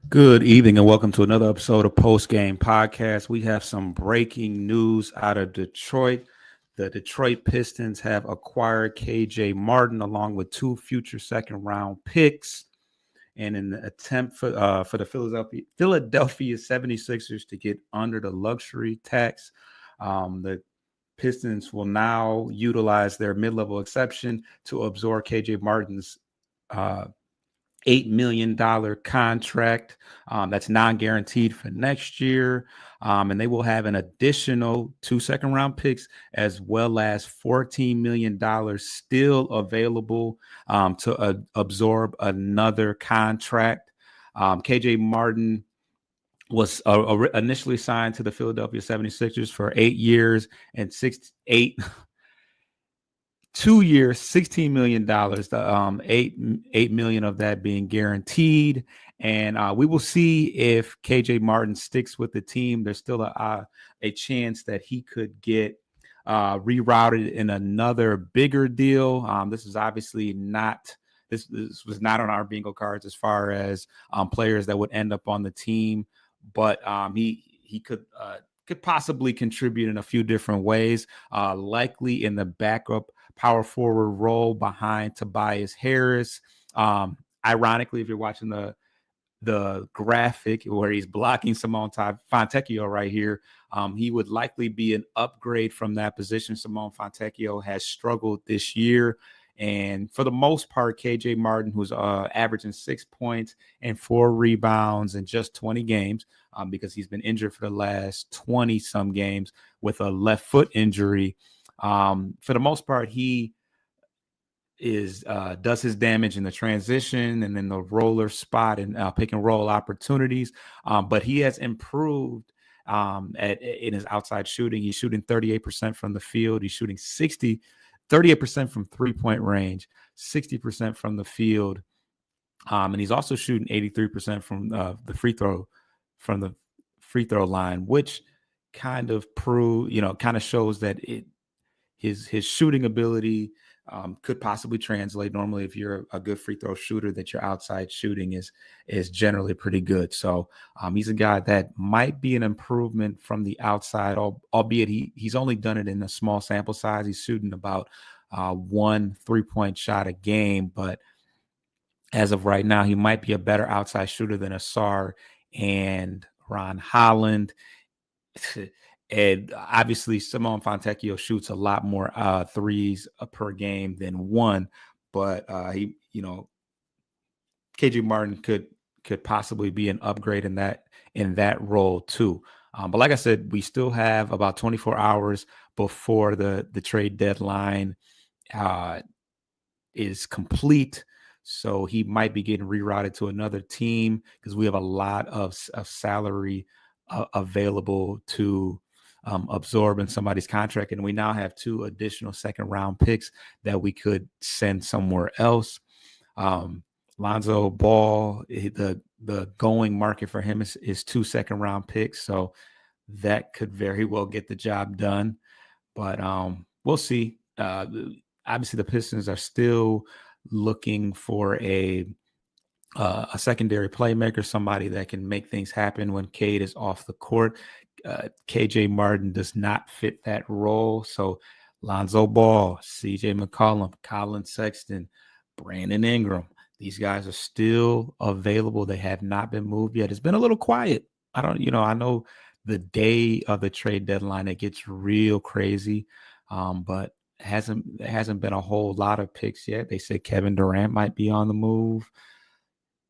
Good evening and welcome to another episode of Post Game Podcast. We have some breaking news out of Detroit. The Detroit Pistons have acquired KJ Martin along with two future second round picks. And in the attempt for the Philadelphia 76ers to get under the luxury tax, the Pistons will now utilize their mid-level exception to absorb KJ Martin's $8 million contract that's non-guaranteed for next year. And they will have an additional two second-round picks as well as $14 million still available to absorb another contract. KJ Martin was initially signed to the Philadelphia 76ers for 8 years and 2 years, $16 million, the $8 million of that being guaranteed. And we will see if KJ Martin sticks with the team. There's still a chance that he could get rerouted in another bigger deal. This is obviously not this was not on our bingo cards as far as players that would end up on the team, but he could possibly contribute in a few different ways, likely in the backup power forward role behind Tobias Harris. Ironically, if you're watching the graphic where he's blocking Simone Fontecchio right here, he would likely be an upgrade from that position. Simone Fontecchio has struggled this year. And for the most part, KJ Martin, who's averaging 6 points and 4 rebounds in just 20 games, because he's been injured for the last 20-some games with a left foot injury. For the most part, he does his damage in the transition and in the roller spot and pick and roll opportunities. But he has improved in his outside shooting. He's shooting 38% from the field. He's shooting 38% from 3-point range, 60% from the field. And he's also shooting 83% from the free throw line, which kind of shows that his shooting ability could possibly translate. Normally, if you're a good free throw shooter, that your outside shooting is generally pretty good. So he's a guy that might be an improvement from the outside, albeit he's only done it in a small sample size. He's shooting about 1 3-point shot a game, but as of right now, he might be a better outside shooter than Asar and Ron Holland. And obviously, Simone Fontecchio shoots a lot more threes per game than one, but KJ Martin could possibly be an upgrade in that role too. But like I said, we still have about 24 hours before the trade deadline is complete. So he might be getting rerouted to another team because we have a lot of salary available to absorb in somebody's contract. And we now have 2 additional second round picks that we could send somewhere else. Lonzo Ball, the going market for him is 2 second round picks. So that could very well get the job done. But we'll see. Obviously, the Pistons are still looking for a secondary playmaker, somebody that can make things happen when Cade is off the court. KJ Martin does not fit that role. So Lonzo Ball, CJ McCollum, Colin Sexton, Brandon Ingram, these guys are still available. They have not been moved yet. It's been a little quiet. I know the day of the trade deadline, it gets real crazy. But hasn't been a whole lot of picks yet. They say Kevin Durant might be on the move,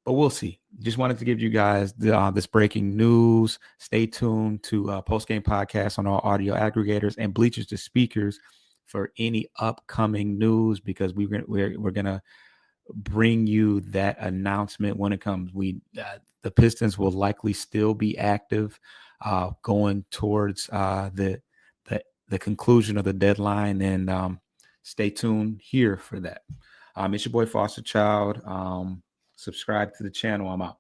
but we'll see. Just wanted to give you guys this breaking news. Stay tuned to Post Game Podcast on all audio aggregators and Bleachers to Speakers for any upcoming news, because we're gonna bring you that announcement when it comes. The Pistons will likely still be active going towards the conclusion of the deadline, and stay tuned here for that. It's your boy Foster Child. Subscribe to the channel. I'm out.